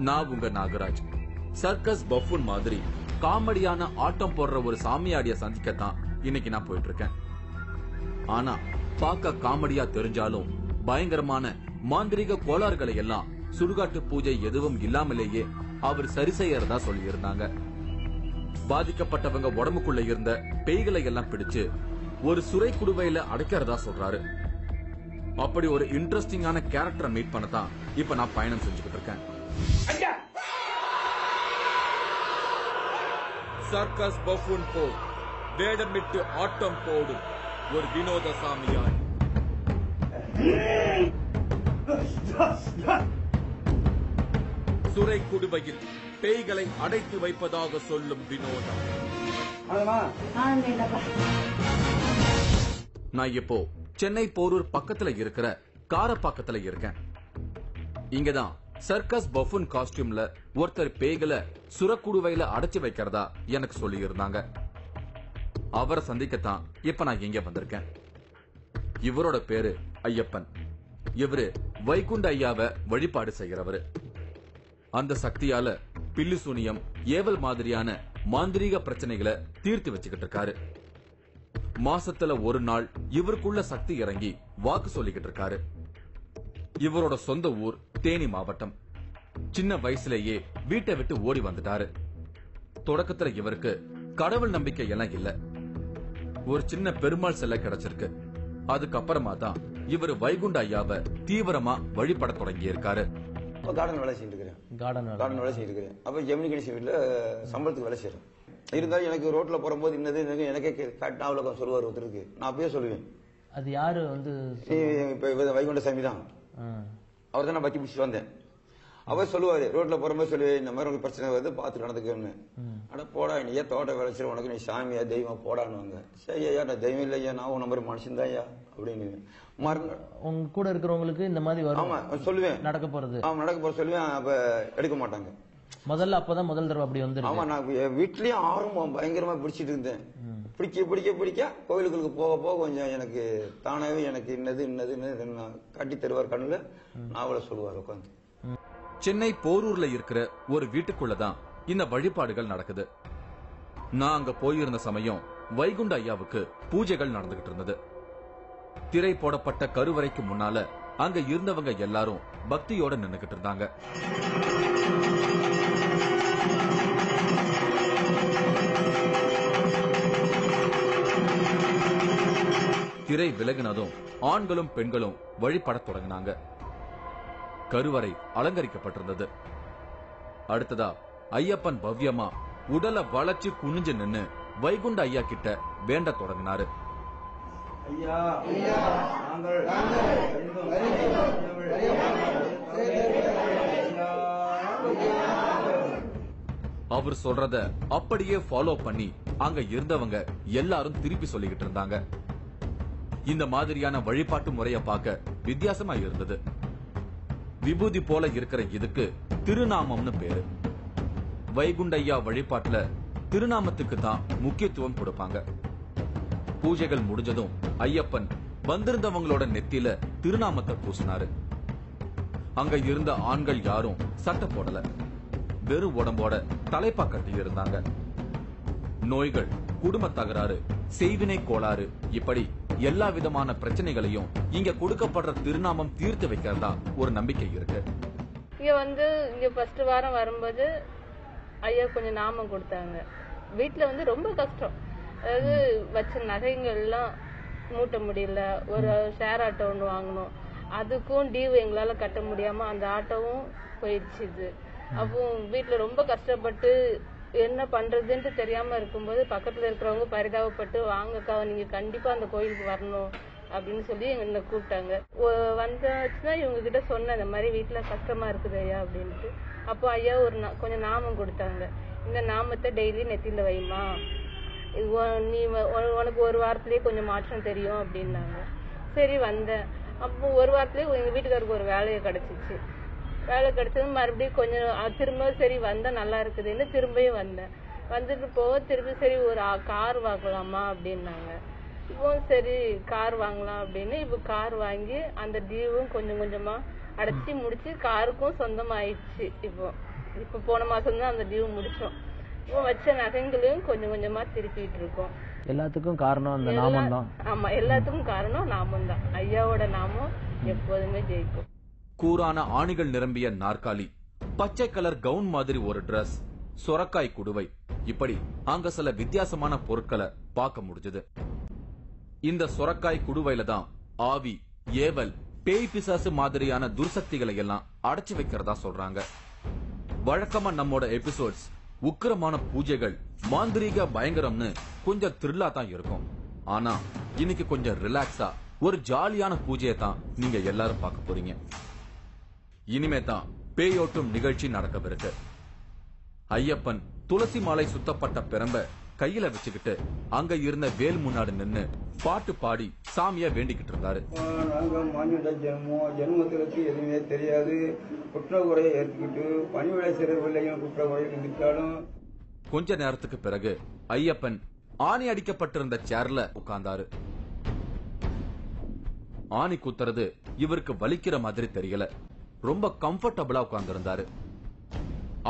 நான் உங்க Nagaraj. Circus buffoon மாதிரி காமெடியான ஆட்டம் போடுற ஒரு சாமியாடிய சந்திக்கத்தான் இன்னைக்கு நான் போயிட்டு இருக்கேன். ஆனா பார்க்க காமெடியா தெரிஞ்சாலும் பயங்கரமான மாந்திரிக கோளாறுகளை எல்லாம் சுடுகாட்டு பூஜை எதுவும் இல்லாமலேயே அவர் சரி செய்யறதா சொல்லி இருந்தாங்க. பாதிக்கப்பட்டவங்க உடம்புக்குள்ள இருந்த பேய்களை எல்லாம் பிடிச்சு ஒரு சுரை குடுவையில அடைக்கிறதா சொல்றாரு. அப்படி ஒரு இன்ட்ரெஸ்டிங்கான கேரக்டரை மீட் பண்ணதான் இப்ப நான் பயணம் செஞ்சுக்கிட்டு இருக்கேன். சர்க்கஸ் பஃபூன் போல் வேடமிட்டு ஆட்டம் போடும் ஒரு வினோத சாமியார். சுரை குடுவையில் பேய்களை அடைத்து வைப்பதாக சொல்லும் வினோதம். நான் இப்போ சென்னை போரூர் பக்கத்துல இருக்கிற காரப்பாக்கத்துல இருக்கேன். இங்கதான் சர்க்கஸ் பஃபூன் காஸ்டியூம்ல ஒருத்தர் பேய்களை சுரக்குடுவையில அடைச்சு வைக்கிறதா எனக்கு சொல்லி இருந்தாங்க. அவரை சந்திக்கத்தான் இப்ப நான் இங்க வந்திருக்கேன். இவரோட பேரு ஐயப்பன். இவரு வைகுண்ட ஐயாவை வழிபாடு செய்கிறவரு. அந்த சக்தியால பில்லு சூனியம், ஏவல் மாதிரியான மாந்திரீக பிரச்சனைகளை தீர்த்து வச்சுக்கிட்டு இருக்காரு. மாசத்துல ஒரு நாள் இவருக்குள்ள சக்தி இறங்கி வாக்கு சொல்லிக்கிட்டு இருக்காரு. இவரோட சொந்த ஊர் தேனி மாவட்டம். சின்ன வயசுலேயே வீட்டை விட்டு ஓடி வந்துட்டாரு. தொடக்கத்துல இவருக்கு கடவுள் நம்பிக்கை எல்லாம் இல்ல. ஒரு சின்ன பெருமாள் சிலை கிடைச்சிருக்கு. அதுக்கப்புறமா தான் இவர் வைகுண்ட ஐயாவை தீவிரமா வழிபட தொடங்கி இருக்காரு. கார்டன் வேலை செஞ்சுட்டு இருக்கிறேன். அப்ப ஜெமினி கணேசன் வீட்டுல சம்பளத்துக்கு வேலை செய்யறேன். இருந்தாலும் எனக்கு ரோட்ல போகும்போது இன்னது எனக்கே காட்டாவில சொல்லுவார் ஒருத்தருக்கு. நான் அப்பயே சொல்லுவேன். அது யாரு வந்து வைகுண்ட சாமி தான். அவர் தான் நான் பத்தி பிடிச்சி வந்தேன். அவர் சொல்லுவாரு, ரோட்ல போகும்போது சொல்லுவேன், இந்த மாதிரி உங்களுக்கு பிரச்சனை வருது பார்த்து நடந்துக்கன்னு. ஆனா போடா, நீ ஏன் தோட்ட விளைச்சிரு, உனக்கு நீ சாமியா தெய்வம் போடான்னு. சரி ஐயா, நான் தெய்வம் இல்லையா, நான் உன்ன மாதிரி மனுஷன் தான் ஐயா அப்படின்னு உங்க கூட இருக்கிறவங்களுக்கு இந்த மாதிரி வரும். ஆமா சொல்லுவேன், நடக்க போறது சொல்லுவேன். அப்ப எடுக்க மாட்டாங்க. முதல்ல அப்பதான் முதல் தடவை அப்படி வந்து. ஆமா, நான் வீட்லயும் ஆர்வம் பயங்கரமா பிடிச்சிட்டு இருந்தேன். பிடிக்க கோயிலுக்கு போக போக கொஞ்சம் எனக்கு தானாவே எனக்கு இன்னது காட்டி தருவார். கண்ணுல நாவல சொல்லுவார் உட்காந்து. சென்னை போரூர்ல இருக்கிற ஒரு வீட்டுக்குள்ளதான் இந்த வழிபாடுகள் நடக்குது. நான் அங்க போயிருந்த சமயம் வைகுண்ட ஐயாவுக்கு பூஜைகள் நடந்துகிட்டு இருந்தது. திரை போடப்பட்ட கருவறைக்கு முன்னால அங்க இருந்தவங்க எல்லாரும் பக்தியோட நின்னுகிட்டு இருந்தாங்க. திரை விலகினதும் ஆண்களும் பெண்களும் வழிபட தொடங்கினாங்க. கருவறை அலங்கரிக்கப்பட்டிருந்தது. அடுத்ததா ஐயப்பன் பவ்யமா உடலை வளைச்சு குனிஞ்சு நின்னு வைகுண்ட ஐயா கிட்ட வேண்ட தொடங்கினாரு. அவர் சொல்றத அப்படியே ஃபாலோ பண்ணி அங்க இருந்தவங்க எல்லாரும் திருப்பி சொல்லிக்கிட்டு இருந்தாங்க. இந்த மாதிரியான வழிபாட்டு முறைய பார்க்க வித்தியாசமா இருந்தது. விபூதி போல இருக்கிற இதுக்கு திருநாமம்னு பேரு. வைகுண்டையா வழிபாட்டுல திருநாமத்துக்கு தான் முக்கியத்துவம் கொடுப்பாங்க. பூஜைகள் முடிஞ்சதும் ஐயப்பன் வந்திருந்தவங்களோட நெத்தியில திருநாமத்தை பூசினாரு. அங்க இருந்த ஆண்கள் யாரும் சட்டை போடல. வெறும் உடம்போட தலைப்பா கட்டி இருந்தாங்க. நோய்கள், குடும்ப தகராறு, செய்வினை கோளாறு, இப்படி எல்லா விதமான பிரச்சனைகளையும் இங்க கொடுக்கப்படுற திருநாமம் தீர்த்து வைக்கிறதா ஒரு நம்பிக்கை இருக்கு. இங்க ஃபர்ஸ்ட் வாரம் வரும்போது ஐயா கொஞ்சம் நாமம் கொடுத்தாங்க. வீட்டுல ரொம்ப கஷ்டம். அதாவது வச்ச நகைகள் எல்லாம் மூட்ட முடியல. ஒரு ஷேர் ஆட்டோ ஒண்ணு வாங்கணும். அதுக்கும் டியூ எங்களால கட்ட முடியாம அந்த ஆட்டோவும் போயிடுச்சு. அப்போ வீட்டுல ரொம்ப கஷ்டப்பட்டு என்ன பண்றதுன்னு தெரியாம இருக்கும்போது பக்கத்துல இருக்கிறவங்க பரிதாபப்பட்டு, வாங்கக்கா நீங்க கண்டிப்பா அந்த கோயிலுக்கு வரணும் அப்படின்னு சொல்லி என்ன கூப்பிட்டாங்க. வந்தாச்சுன்னா இவங்க கிட்ட சொன்ன இந்த மாதிரி வீட்டுல கஷ்டமா இருக்குது ஐயா அப்படின்ட்டு. அப்போ ஐயா கொஞ்சம் நாமம் கொடுத்தாங்க. இந்த நாமத்தை டெய்லி நெத்தில வைமா, நீ உனக்கு ஒரு வாரத்திலேயே கொஞ்சம் மாற்றம் தெரியும் அப்படின்னாங்க. சரி வந்தேன். அப்போ ஒரு வாரத்திலேயே எங்க வீட்டுக்காருக்கு ஒரு வேலையை கிடைச்சிச்சு. வேலை கிடைச்சது மறுபடியும் கொஞ்சம் திரும்ப சரி வந்தா நல்லா இருக்குதுன்னு திரும்பியும் வந்தேன். வந்துட்டு போக திரும்பி சரி ஒரு கார் வாங்கலாமா அப்படின்னாங்க. இப்போ சரி கார் வாங்கலாம் அப்படின்னு இப்போ கார் வாங்கி அந்த டியூவும் கொஞ்சம் கொஞ்சமா அடைச்சி முடிச்சு காருக்கும் சொந்தமாயிடுச்சு. இப்போ போன மாசம் தான் அந்த டியூ முடிச்சோம். இப்போ வச்ச நகைங்களையும் கொஞ்சம் கொஞ்சமா திருப்பிட்டு இருக்கோம். எல்லாத்துக்கும் காரணம் அந்த நாமம் தான். ஆமா, எல்லாத்துக்கும் காரணம் நாமம் தான். ஐயாவோட நாமம் எப்போதுமே ஜெயிக்கும். கூரான ஆணிகள் நிரம்பிய நாற்காலி, பச்சை கலர் கவுன் மாதிரி ஒரு டிரஸ், சொரக்காய் குடுவை, இப்படி அங்க சில வித்தியாசமான பொருட்களை பார்க்க முடிஞ்சது. இந்த சொரக்காய் குடுவையில தான் ஆவி, ஏவல், பேய் பிசாசு மாதிரியான துர்சக்திகளை எல்லாம் அடைச்சு வைக்கிறதா சொல்றாங்க. வழக்கமா நம்மோட எபிசோட்ஸ் உக்கிரமான பூஜைகள், மாந்திரீக பயங்கரம்னு கொஞ்சம் த்ரில்லா தான் இருக்கும். ஆனா இன்னைக்கு கொஞ்சம் ரிலாக்ஸா ஒரு ஜாலியான பூஜையை தான் நீங்க எல்லாரும் பார்க்க போறீங்க. இனிமே தான் பேயோட்டும் நிகழ்ச்சி நடக்கவிருக்கு. ஐயப்பன் துளசி மாலை சுத்தப்பட்ட பெரம்ப கையில வச்சுக்கிட்டு அங்க இருந்த வேல் முன்னாடி நின்னு பாட்டு பாடி சாமிய வேண்டிக்கிட்டு இருந்தாரு. நாங்க மாநில ஜென்மத்திற்கு எதுவுமே தெரியாது, குற்றக்குறையை ஏற்றுக்கிட்டு பணிவிடை செய்யவில்லையும் குற்றக்குறை இருந்துட்டாலும். கொஞ்ச நேரத்துக்கு பிறகு ஐயப்பன் ஆணி அடிக்கப்பட்டிருந்த சேர்ல உட்கார்ந்தாரு. ஆணி குத்துறது இவருக்கு வலிக்கிற மாதிரி தெரியல. ரொம்ப கம்ஃபர்டபுளா உட்கார்ந்திருந்தாரு.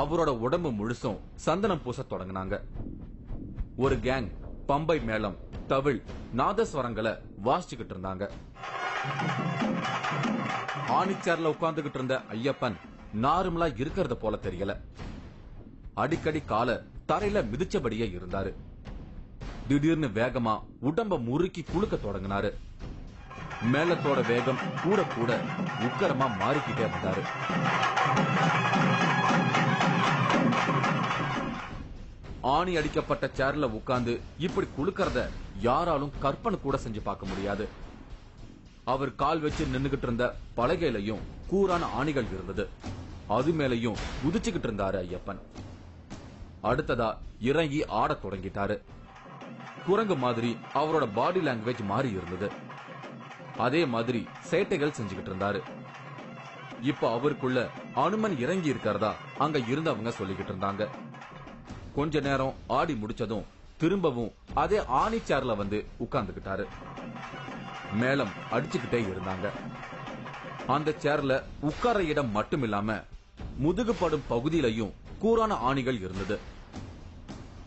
அவரோட உடம்பு முழுசும் சந்தனம் பூச தொடங்கினாங்க. ஒரு கேங் பம்பை மேளம், தவிழ், நாதஸ்வரங்களை வாசிச்சுக்கிட்டு இருந்தாங்க. ஆணிச்சேர்ல உட்கார்ந்துகிட்டு இருந்த ஐயப்பன் நார்மலா இருக்கிறத போல தெரியல. அடிக்கடி கால தரையில மிதிச்சபடியே இருந்தாரு. திடீர்னு வேகமா உடம்ப முறுக்கி குலுக்க தொடங்கினாரு. மேளத்தோட வேகம் கூட கூட உக்கரமா மாறிக்கிட்டே வந்தாரு. ஆணி அடிக்கப்பட்ட சேர்ல உட்கார்ந்து இப்படி குலுக்கறத யாராலும் கற்பனை கூட செஞ்சு பார்க்க முடியாது. அவர் கால் வச்சு நின்னுகிட்டு இருந்த பலகையிலையும் கூரான ஆணிகள் இருந்தது. அது மேலையும் குதிச்சுக்கிட்டு இருந்தாரு ஐயப்பன். அடுத்ததா இறங்கி ஆட தொடங்கிட்டாரு. குரங்கு மாதிரி அவரோட பாடி லாங்குவேஜ் மாறி இருந்தது. அதே மாதிரி சேட்டைகள் செஞ்சுக்கிட்டு இருந்தாரு. இப்ப அவருக்குள்ள அனுமன் இறங்கி இருக்கிறதா அங்க இருந்தவங்க சொல்லிக்கிட்டு இருந்தாங்க. கொஞ்ச நேரம் ஆடி முடிச்சதும் திரும்பவும் அதே ஆணி சேர்ல வந்து உட்கார்ந்துகிட்டாரு. மேளம் அடிச்சுக்கிட்டே இருந்தாங்க. அந்த சேர்ல உட்கார இடம் மட்டும் இல்லாம முதுகுப்படும் பகுதியிலையும் கூரான ஆணிகள் இருந்தது.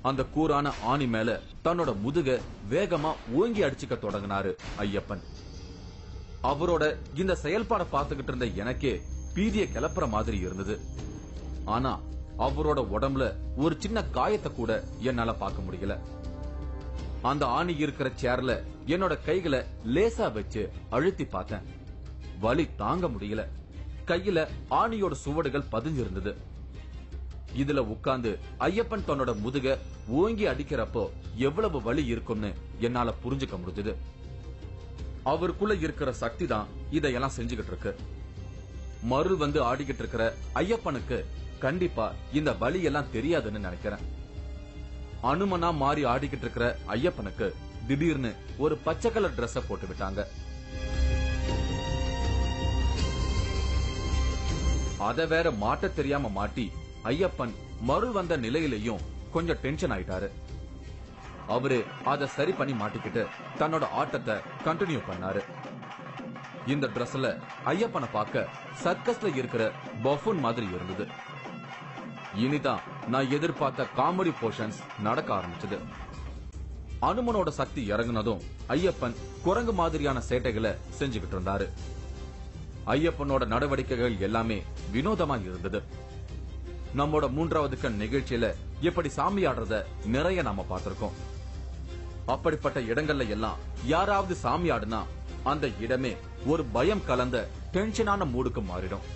அந்த கூரான ஆணி மேல தன்னோட முதுக வேகமா ஓங்கி அடிச்சுக்க தொடங்கினாரு ஐயப்பன். அவரோட இந்த செயல்பாட பார்த்துக்கிட்டு இருந்த எனக்கே பீதிய கிளப்புற மாதிரி இருந்தது. ஆனா அவரோட உடம்புல ஒரு சின்ன காயத்தை கூட என்னால பார்க்க முடியல. அந்த ஆணி இருக்கிற சேர்ல என்னோட கைகளை லேசா வச்சு அழுத்தி பார்த்தேன். வலி தாங்க முடியல. கையில ஆணியோட சுவடுகள் பதிஞ்சிருந்தது. இதுல உட்கார்ந்து ஐயப்பன் தன்னோட முதுக ஓங்கி அடிக்கிறப்போ எவ்வளவு வலி இருக்கும்னு என்னால புரிஞ்சுக்க முடிஞ்சது. அவருக்குள்ள இருக்கிற சக்தி தான் இதையெல்லாம் செஞ்சுக்கிட்டு இருக்கு. மறு வந்து ஆடிக்கிட்டு இருக்கிற ஐயப்பனுக்கு கண்டிப்பா இந்த வலி எல்லாம் தெரியாதுன்னு நினைக்கிறேன். அனுமனா மாறி ஆடிக்கிட்டு இருக்கிற ஐயப்பனுக்கு திடீர்னு ஒரு பச்சை கலர் டிரெஸ் போட்டு விட்டாங்க. அத வேற மாட்ட தெரியாம மாட்டி ஐயப்பன் மறு வந்த நிலையிலையும் கொஞ்சம் டென்ஷன் ஆயிட்டாரு. அவரு அத சரி பண்ணி மாட்டிக்கிட்டு தன்னோட ஆட்டத்தை கண்டினியூ பண்ணாரு. இந்த டிரெஸ்ல ஐயப்பனை பார்க்க சர்க்கஸ்ல இருக்கிற பஃபூன் மாதிரி இருந்தது. இனிதான் நான் எதிர்பார்த்த காமெடி போர்ஷன்ஸ் நடக்க ஆரம்பிச்சது. அனுமனோட சக்தி இறங்குனதும் ஐயப்பன் குரங்கு மாதிரியான சேட்டைகளை செஞ்சுக்கிட்டு இருந்தாரு. ஐயப்பனோட நடவடிக்கைகள் எல்லாமே வினோதமா இருந்தது. நம்மோட 3வது கண் நிகழ்ச்சியில இப்படி சாமி ஆடுறத நிறைய நாம பார்த்திருக்கோம். அப்படிப்பட்ட இடங்கள்ல எல்லாம் யாராவது சாமி ஆடுனா அந்த இடமே ஒரு பயம் கலந்த டென்ஷனான மூடுக்கு மாறிடும்.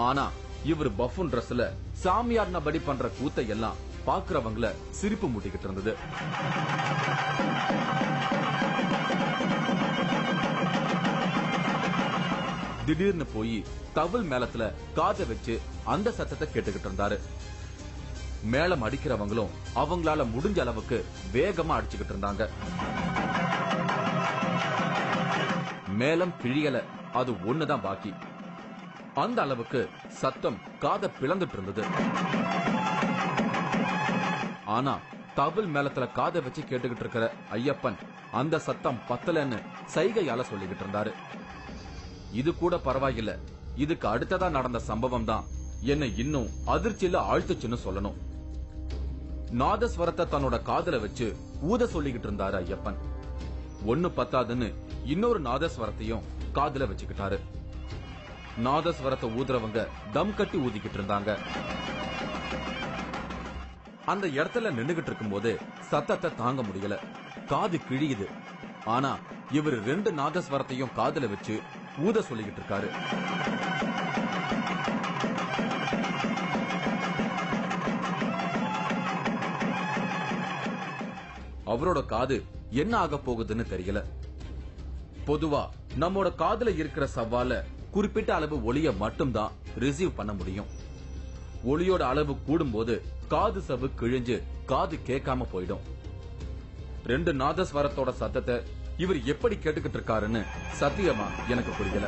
ஆனா இவர் பஃபூன் டிரெஸ்ல சாமி ஆடினபடி பண்ற கூத்தை எல்லாம் பாக்குறவங்கள சிரிப்பு மூட்டிக்கிட்டு இருந்தது. திடீர்னு போய் தவில் மேளத்துல காதை வச்சு அந்த சத்தத்தை கேட்டுக்கிட்டு இருந்தாரு. மேளம் அடிக்கிறவங்களும் அவங்களால முடிஞ்ச அளவுக்கு வேகமா அடிச்சுக்கிட்டு இருந்தாங்க. மேளம் கிழியல, அது ஒண்ணுதான் பாக்கி. அந்த அளவுக்கு சத்தம் காதை பிளந்துட்டு இருந்தது. ஆனா தவில் மேளத்துல காதை வச்சு கேட்டுக்கிட்டு இருக்கிற ஐயப்பன் அந்த சத்தம் பத்தலன்னு சைகையால சொல்லிக்கிட்டு இருந்தாரு. இது கூட பரவாயில்ல, இதுக்கு அடுத்ததா நடந்த சம்பவம் தான் என்னை இன்னும் அதிர்ச்சியில ஆழ்த்துச்சுன்னு சொல்லணும். நாதஸ்வரத்தை தன்னோட காதுல வச்சு ஊத சொல்லிக்கிட்டு இருந்தாரு ஐயப்பன். ஒண்ணு பத்தாதுன்னு இன்னொரு நாதஸ்வரத்தையும் காதுல வச்சுக்கிட்டாரு. நாதஸ்வரத்தை ஊதுறவங்க தம் கட்டி ஊதிக்கிட்டு இருந்தாங்க. அந்த இடத்துல நின்னுகிட்டு இருக்கும் போது சத்தத்தை தாங்க முடியல, காது கிழியுது. ஆனா இவர் 2 நாதஸ்வரத்தையும் காதுல வச்சு ஊத சொல்லிக்கிட்டு இருக்காரு. அவரோட காது என்ன ஆக போகுதுன்னு தெரியல. பொதுவா நம்மோட காதுல இருக்கிற சவ்வால குறிப்பிட்ட அளவு ஒளிய மட்டும்தான் ரிசீவ் பண்ண முடியும். ஒளியோட அளவு கூடும்போது காது சவ்வு கிழிஞ்சு காது கேட்காம போயிடும். 2 நாதஸ்வரத்தோட சத்தத்தை இவர் எப்படி கேட்டுக்கிட்டு இருக்காருன்னு சத்தியமா எனக்கு புரியல.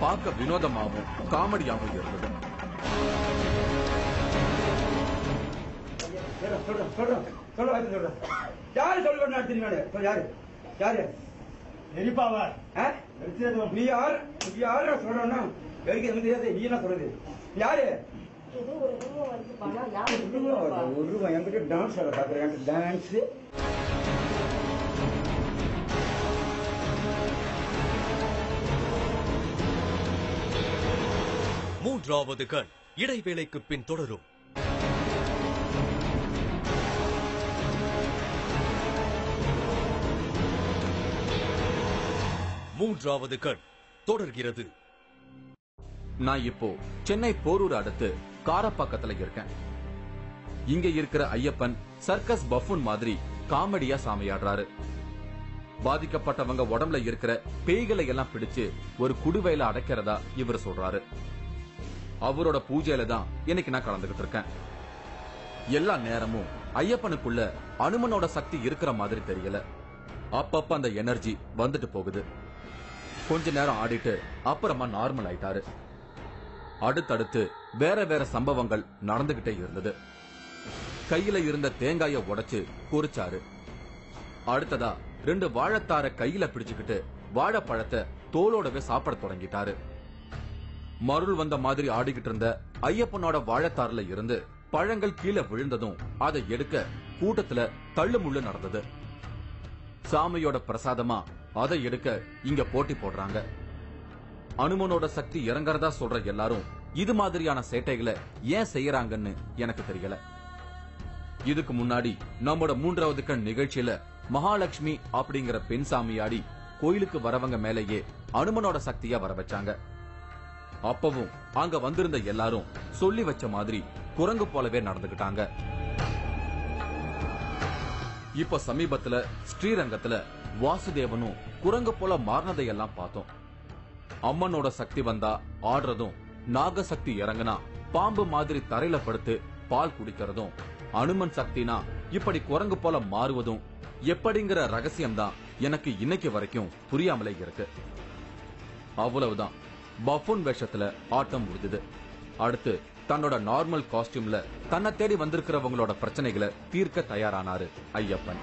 பார்க்க வினோதமாவும் காமெடியாவும் இருந்தது. யாரு சொல்லுவேன்? யாரு யாரு எரிப்பாவா? நீ யாரு? யாரு சொல்றா? எதுக்கு எங்க தெரியாது? நீ என்ன சொல்றது? யாரு? ஒரு ரூபாய் என்கிட்ட டான்ஸ் ஆட பாக்குறேன். டான்ஸ் மூன்றாவது கண் இடைவேளைக்கு பின் தொடரும். மூன்றாவது கண் தொடர்கிறது. நான் இப்போ சென்னை போரூர் அடுத்து காரப்பாக்கத்துல இருக்கேன். இங்க இருக்கிற ஐயப்பன் சர்க்கஸ் பஃபூன் மாதிரி காமெடியா சாமியாடுறாரு. பாதிக்கப்பட்டவங்க உடம்புல இருக்கிற பேய்களை எல்லாம் பிடிச்சு ஒரு குடுவையில அடைக்கிறதா இவர் சொல்றாரு. அவரோட பூஜையில தான் இன்னைக்கு நான் கலந்துகிட்டு இருக்கேன். எல்லா நேரமும் ஐயப்பனுக்குள்ள அனுமனோட சக்தி இருக்கிற மாதிரி தெரியல. அப்பப்ப அந்த எனர்ஜி வந்துட்டு போகுது. கொஞ்ச நேரம் ஆடிட்டு அப்புறமா நார்மல் ஆயிட்டாரு. அடுத்தடுத்து வேற வேற சம்பவங்கள் நடந்துகிட்டே இருந்தது. கையில இருந்த தேங்காய உடைச்சு பொரிச்சாரு. அடுத்ததா 2 வாழைத்தார கையில பிடிச்சுக்கிட்டு வாழைப்பழத்தை தோலோடவே சாப்பிட தொடங்கிட்டாரு. மருள் வந்த மாதிரி ஆடிக்கிட்டு இருந்த ஐயப்பனோட வாழைத்தாறுல இருந்து பழங்கள் கீழே விழுந்ததும் அதை எடுக்க கூட்டத்துல தள்ளு முள்ளு நடந்தது. சாமியோட பிரசாதமா அதை எடுக்க இங்க போட்டி போடுறாங்க. அனுமனோட சக்தி இறங்கறதா சொல்ற எல்லாரும் இது மாதிரியான சேட்டைகளை ஏன் செய்யறாங்கன்னு எனக்கு தெரியல. இதுக்கு முன்னாடி நம்மோட 3வது கண் நிகழ்ச்சியில மகாலட்சுமி அப்படிங்கிற பெண் சாமியாடி கோயிலுக்கு வரவங்க மேலேயே அனுமனோட சக்தியா வர வச்சாங்க. அப்பவும் அங்க வந்திருந்த எல்லாரும் சொல்லி வச்ச மாதிரி குரங்கு போலவே நடந்துகிட்டாங்க. இப்ப சமீபத்துல ஸ்ரீரங்கத்துல வாசுதேவனும் குரங்கு போல மாறினதையெல்லாம் பார்த்தோம். அம்மனோட சக்தி வந்தா ஆடுறதும், நாகசக்தி இறங்குனா பாம்பு மாதிரி தரையில படுத்து பால் குடிக்கிறதும், அனுமன் சக்தினா இப்படி குரங்கு போல மாறுவதும் எப்படிங்கிற ரகசியம் தான் எனக்கு இன்னைக்கு வரைக்கும் புரியாமலே இருக்கு. அவ்வளவுதான், பஃபூன் வேஷத்துல ஆட்டம் முடிஞ்சது. அடுத்து தன்னோட நார்மல் காஸ்டியூம்ல தன்னை தேடி வந்திருக்கிறவங்களோட பிரச்சனைகளை தீர்க்க தயாரானாரு ஐயப்பன்.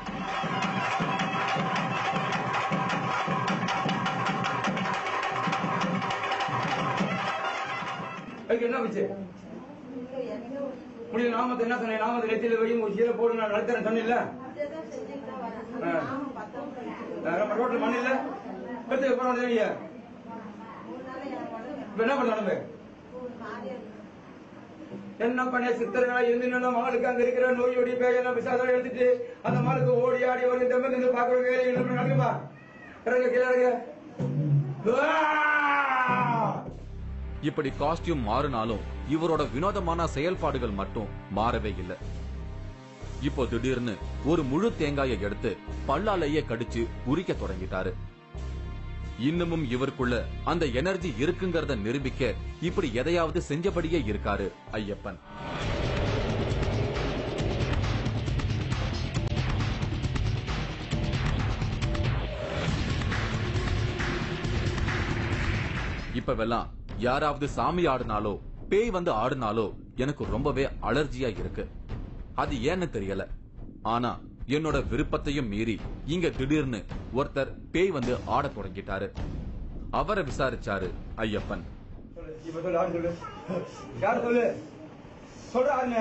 என்ன வச்சு முடியல? நாமத்தை என்ன சொன்னேன்? நாமத்தை நெத்தியில போய் ஒரு சீரை போடு, நான் நடத்துறேன் சொன்னில்ல? ரோட்ல மண் இல்ல பெற்று என்ன பண்ண? என்ன பண்ண? சித்தர்களா இருந்து மகளுக்கு அங்க இருக்கிற நோயோடைய பேயெல்லாம் விசாரம் எடுத்துட்டு அந்த மகளுக்கு ஓடி ஆடி ஒரு தெம்பு பாக்குற வேலை என்ன நடக்குமா? இறங்க கீழே இறங்க. இப்படி காஸ்டியூம் மாறினாலும் இவரோட வினோதமான செயல்பாடுகள் மட்டும் மாறவே இல்லை. இப்போ திடீர்னு ஒரு முழு தேங்காயை எடுத்து பல்லாலேயே கடிச்சு உரிக்க தொடங்கிட்டாரு. இன்னமும் இவருக்குள்ள அந்த எனர்ஜி இருக்குங்கிறத நிரூபிக்க இப்படி எதையாவது செஞ்சபடியே இருக்காரு ஐயப்பன். இப்பவெல்லாம் யாராவது சாமி ஆடினாலோ பேய் வந்து ஆடினாலோ எனக்கு ரொம்பவே அலர்ஜியா இருக்கு. அது ஏன்னு தெரியல. ஆனா என்னோட விருப்பத்தையும் மீறி இங்க திடீர்னு ஒருத்தர் பேய் வந்து ஆட தொடங்கிட்டாரு. அவரை விசாரிச்சாரு ஐயப்பன். இப்ப சொல்லு, யாரு சொல்லு, யாரு சொல்லு, சொல்ற ஆளுங்க,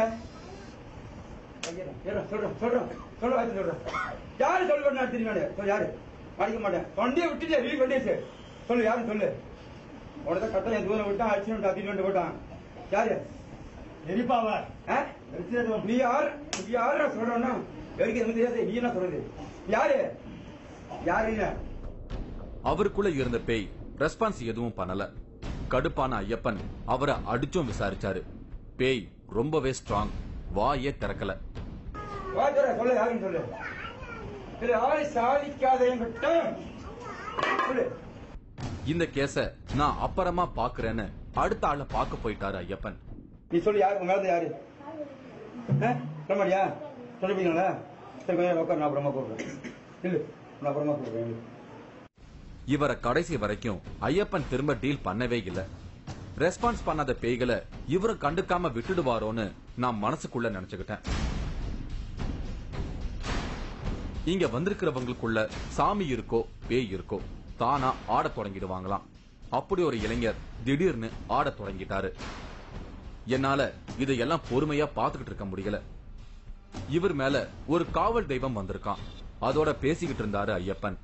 சொல்றேன், யாரு சொல்லு நடத்திருக்காரு, சொல்லு யாரு, அடிக்க மாட்டேன், வண்டியை விட்டுட்டு வீடு வண்டியை சொல்லு, யாரு சொல்லு, உடனே கட்டளை தூரம் விட்டான், அடிச்சு அத்திட்டு போட்டான், யாரு எரிப்பாவார், நீ யாரு சொல்றா, எதுக்கு எதுவும் தெரியாது, நீ என்ன சொல்றது, யாரு யாரு. அவருக்குள்ள இருந்த பேய் ரெஸ்பான்ஸ் எதுவும் பண்ணல. கடுப்பான ஐயப்பன் அவரை அடிச்சும் விசாரிச்சாரு. பேய் ரொம்பவே ஸ்ட்ராங், வாயே திறக்கல. சொல்லு யாருன்னு சொல்லு, ஆளை சாதிக்காத சொல்லு. இந்த கேஸ நான் அப்புறமா பாக்குறேன்னு அடுத்த ஆளை பார்க்க போயிட்டாரு ஐயப்பன். நீ சொல்லு யாரு, உங்க யாரு சொல்ல மாட்டியா, சொல்லுவீங்களா, சரி கொஞ்சம் உட்கார், நான் அப்புறமா கூப்பிடுறேன், இல்ல நான் அப்புறமா கூப்பிடுறேன். இவரை கடைசி வரைக்கும் ஐயப்பன் திரும்ப டீல் பண்ணவே இல்ல. ரெஸ்பான்ஸ் பண்ணாத பேய்களை இவரை கண்டுக்காம விட்டுடுவாரோன்னு நான் மனசுக்குள்ள நினைச்சுக்கிட்டேன். இங்க வந்திருக்கிறவங்களுக்குள்ள சாமி இருக்கோ பேய் இருக்கோ தானா ஆட தொடங்கிடுவாங்களாம். அப்படி ஒரு இளைஞர் திடீர்னு ஆட தொடங்கிட்டாரு. என்னால இதையெல்லாம் பொறுமையா பாத்துக்கிட்டு இருக்க முடியல. இவர் மேல ஒரு காவல் தெய்வம் வந்திருக்கான். அதோட பேசிக்கிட்டு இருந்தாரு ஐயப்பன்.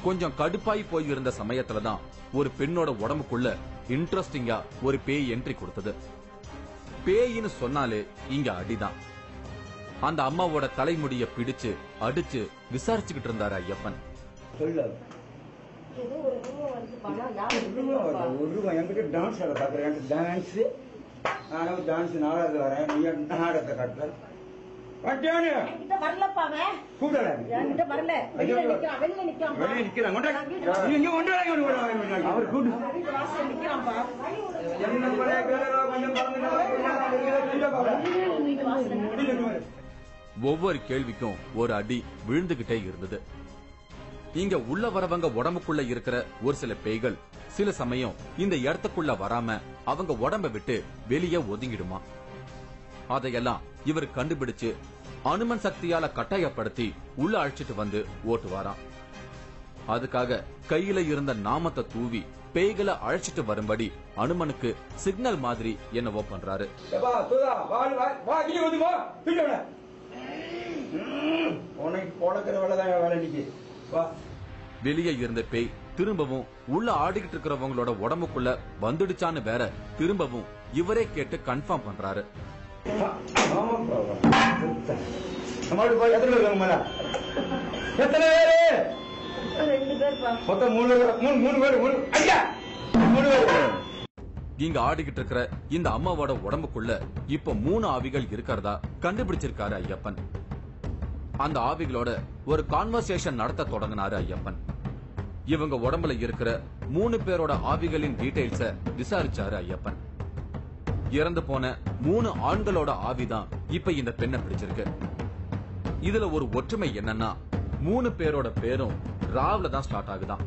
கொஞ்சம் கடுப்பாய் போயிருந்த சமயத்துலதான் ஒரு பெண்ணோட உடம்புக்குள்ள இன்ட்ரெஸ்டிங்கா ஒரு பேய் என்ட்ரி கொடுத்தது. பேயின்னு சொன்னாலே இங்க அடிதான். அந்த அம்மாவோட தலைமுடிய பிடிச்சு அடிச்சு விசாரிச்சுக்கிட்டு இருந்தாரு ஐயப்பன். என்கிட்ட டான்ஸ் ஆட பாக்குறேன், டான்ஸ் டான்ஸ் நாடகத்துல வரேன், நீ நாடகத்தை காட்டுற ஒவ்வொரு கேள்விக்கும் ஒரு அடி விழுந்துகிட்டே இருந்தது. இங்க உள்ள வரவங்க உடம்புக்குள்ள இருக்கிற ஒரு சில பேய்கள் சில சமயம் இந்த இடத்துக்குள்ள வராம அவங்க உடம்ப விட்டு வெளியே ஒதுங்கிடுமா. அதையெல்லாம் இவர் கண்டுபிடிச்சு அனுமன் சக்தியால கட்டாயப்படுத்தி உள்ள அழைச்சிட்டு வந்து ஓட்டுவாராம். அதுக்காக கையில இருந்த நாமத்தை தூவி பேய்களை அழைச்சிட்டு வரும்படி அனுமனுக்கு சிக்னல் மாதிரி என்னவோ பண்றாரு. வெளியே இருந்த பேய் திரும்பவும் உள்ள ஆடிக்கிட்டு இருக்கிறவங்களோட உடம்புக்குள்ள வந்துடுச்சான்னு வேற திரும்பவும் இவரே கேட்டு கன்ஃபார்ம் பண்றாரு. இங்க ஆடிக்கிட்டு இருக்கிற இந்த அம்மாவோட உடம்புக்குள்ள இப்ப 3 ஆவிகள் இருக்கிறதா கண்டுபிடிச்சிருக்காரு ஐயப்பன். அந்த ஆவிகளோட ஒரு கான்வர்சேஷன் நடத்த தொடங்கினாரு ஐயப்பன். இவங்க உடம்புல இருக்கிற 3 பேரோட ஆவிகளின் டீடைல்ஸ விசாரிச்சாரு ஐயப்பன். இறந்து போன 3 ஆண்களோட ஆவிதான் இப்ப இந்த பெண்ணை பிடிச்சிருக்கு. இதுல ஒரு ஒற்றுமை என்னன்னா 3 பேரோட பேரும் ராவ்ல தான் ஸ்டார்ட் ஆகுதான்.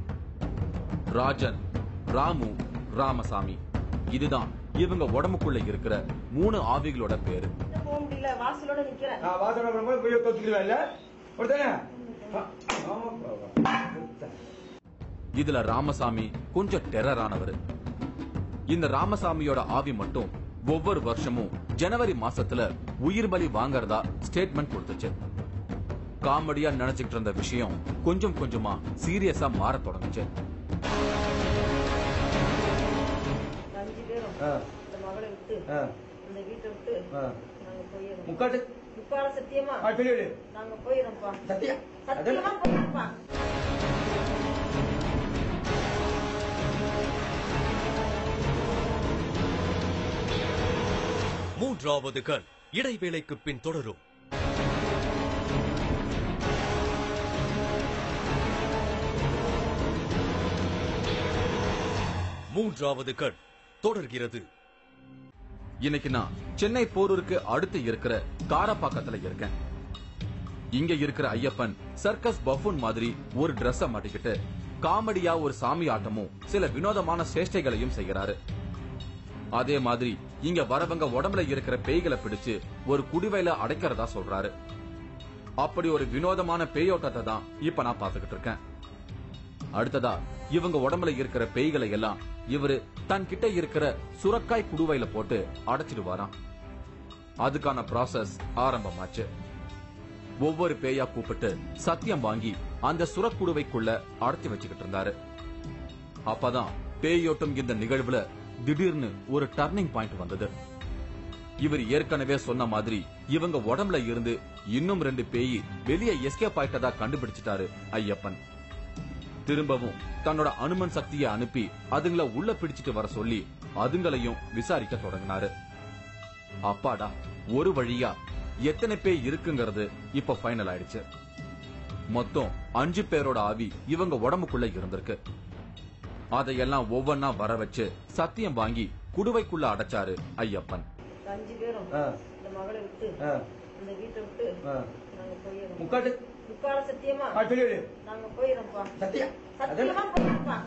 ராஜன், ராமு, ராமசாமி. இதுதான் இவங்க உடம்புக்குள்ள இருக்கிற 3 ஆவிகளோட பேரு. இதுல ராமசாமி கொஞ்சம் டெரரானவர். இந்த ராமசாமியோட ஆவி மட்டும் ஒவ்வொரு வருஷமும் ஜனவரி மாசத்துல உயிர் பலி வாங்கறதா ஸ்டேட்மெண்ட் கொடுத்துச்சு. காமெடியா நினைச்சுக்கிட்டு இருந்த விஷயம் கொஞ்சம் கொஞ்சமா சீரியஸா மாற தொடங்குச்சு. சத்தியமா நாங்க போயிரோம்ப்பா. சத்தியமா போயிரோம்ப்பா. மூன்றாவது கண் இடைவேளைக்கு பின் தொடரும். மூன்றாவது கண் தொடர்கிறது. இன்னைக்கு நான் சென்னை போரூருக்கு அடுத்து இருக்கிற காரப்பாக்கத்துல இருக்கேன். இங்க இருக்கிற ஐயப்பன் சர்க்கஸ் பஃபூன் மாதிரி ஒரு டிரெஸ்ஸ மாட்டிக்கிட்டு காமெடியா ஒரு சாமி ஆட்டமும் சில வினோதமான சேஷ்டைகளையும் செய்யறாரு. அதே மாதிரி இங்க வரவங்க உடம்புல இருக்கிற பேய்களை பிடிச்சு ஒரு குடிவையில அடைக்கிறதா சொல்றாரு. அப்படி ஒரு வினோதமான பேயோட்டத்தை தான் இப்ப நான் பாத்துக்கிட்டு இருக்கேன். அடுத்ததா இவங்க உடம்புல இருக்கிற பேய்களை எல்லாம் இவரு தன் கிட்ட இருக்கிற சுரக்காய் குடுவையில போட்டு அடைச்சிடுவாராம். அதுக்கான ப்ராசஸ் ஆரம்பமாச்சு. ஒவ்வொரு பேயா கூப்பிட்டு சத்தியம் வாங்கி அந்த சுரக்குடுவைக்குள்ள அடைச்சி வச்சுக்கிட்டு இருந்தாரு. அப்பதான் பேயோட்டம் இந்த நிகழ்வுல திடீர்னு ஒரு டர்னிங் பாயிண்ட் வந்தது. இவர் ஏற்கனவே சொன்ன மாதிரி இவங்க உடம்புல இருந்து இன்னும் 2 பேய் வெளியே எஸ்கேப் ஆயிட்டதா கண்டுபிடிச்சிட்டாரு ஐயப்பன். திரும்பவும் தன்னோட அனுமன் சக்தியை அனுப்பி அதுங்களை உள்ள பிடிச்சிட்டு வர சொல்லி அதுங்களையும் விசாரிக்க தொடங்கினாரு. அப்பாடா, ஒரு வழியா எத்தனை பேய் இருக்குங்கிறது இப்ப ஃபைனல் ஆயிடுச்சு. மொத்தம் 5 பேரோட ஆவி இவங்க உடம்புக்குள்ள இருந்திருக்கு. அதையெல்லாம் ஒவ்வொன்னா வர வச்சு சத்தியம் வாங்கி குடுவைக்குள்ள அடைச்சாரு ஐயப்பன். 5 பேரும் இந்த மகளை விட்டு இந்த வீட்டை விட்டு நாங்க போயிடுறோம். முக்கால சத்தியமா நாங்க போயிடுறோம்ப்பா. சத்தியமா போயிடுறோம்ப்பா.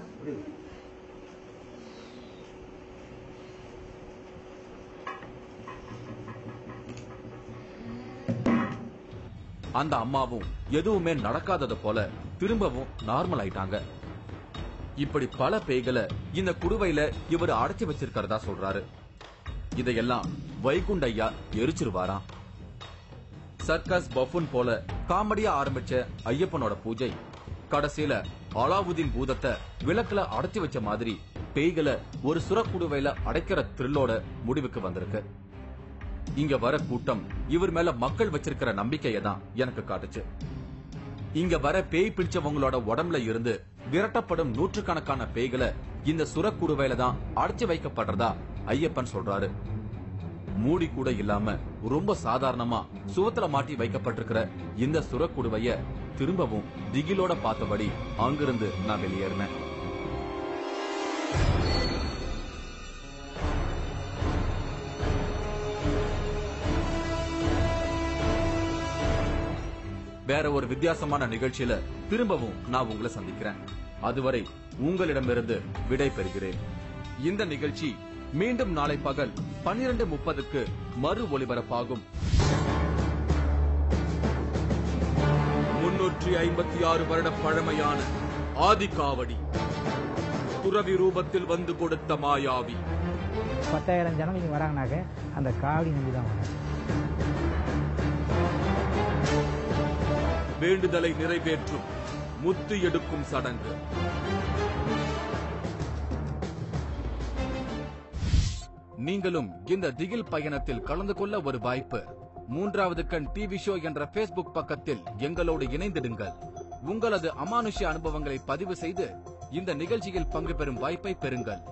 அந்த அம்மாவும் எதுவுமே நடக்காதது போல திரும்பவும் நார்மல் ஆயிட்டாங்க. இப்படி பல பேய்களை இந்த குடுவையில இவர் அடைச்சி வச்சிருக்கிறதா சொல்றாரு. இதையெல்லாம் வைகுண்டையா எரிச்சிருவாராம். சர்க்கஸ் பஃபூன் போல காமெடியா ஆரம்பிச்ச ஐயப்பனோட பூஜை கடைசியில அலாவுதீன் பூதத்தை விளக்குல அடைச்சி வச்ச மாதிரி பேய்களை ஒரு சுரக்குடுவையில அடைக்கிற த்ரில்லோட முடிவுக்கு வந்திருக்கு. இங்க வர கூட்டம் இவர் மேல மக்கள் வச்சிருக்கிற நம்பிக்கையை தான் எனக்கு காட்டுச்சு. இங்க வர பேய் பிடிச்சவங்களோட உடம்புல இருந்து விரட்டப்படும் நூற்றுக்கணக்கான பேய்களை இந்த சுரக்குடுவையில தான் அடைச்சு வைக்கப்படுறதா ஐயப்பன் சொல்றாரு. மூடி கூட இல்லாம ரொம்ப சாதாரணமா சுவத்துல மாட்டி வைக்கப்பட்டிருக்கிற இந்த சுரக்குடுவைய திரும்பவும் திகிலோட பார்த்தபடி அங்கிருந்து நான் வெளியேறினேன். வேற ஒரு வித்தியாசமான நிகழ்ச்சியில திரும்பவும் நான் உங்களை சந்திக்கிறேன். அதுவரை உங்களிடமிருந்து விடை பெறுகிறேன். இந்த நிகழ்ச்சி மீண்டும் நாளை பகல் 12:30க்கு மறு ஒளிபரப்பாகும். 356 வருட பழமையான ஆதிகாவடி துறவி ரூபத்தில் வந்து கொடுத்த மாயாவி. 10,000 ஜனம் இங்க வராங்கனாக்க அந்த காவடி நம்பிதான் வராங்க. வேண்டுதலை நிறைவேற்றும் முத்து எடுக்கும் சடங்கு. நீங்களும் இந்த திகில் பயணத்தில் கலந்து கொள்ள ஒரு வாய்ப்பு. 3வது கண் டிவி ஷோ என்ற பேஸ்புக் பக்கத்தில் எங்களோடு இணைந்திடுங்கள். உங்களது அமானுஷ்ய அனுபவங்களை பதிவு செய்து இந்த நிகழ்ச்சியில் பங்கு பெறும் வாய்ப்பை பெறுங்கள்.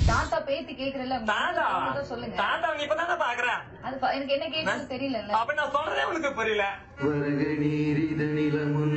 தாத்தா பேத்தி கேக்குறல சொல்லுங்க. தாத்தா நீ இப்பதானே பாக்குறேன். அது எனக்கு என்ன கேட்கறது தெரியல. அப்ப நான் சொல்றதே உனக்கு புரியல. வருக நீரிதனில முன்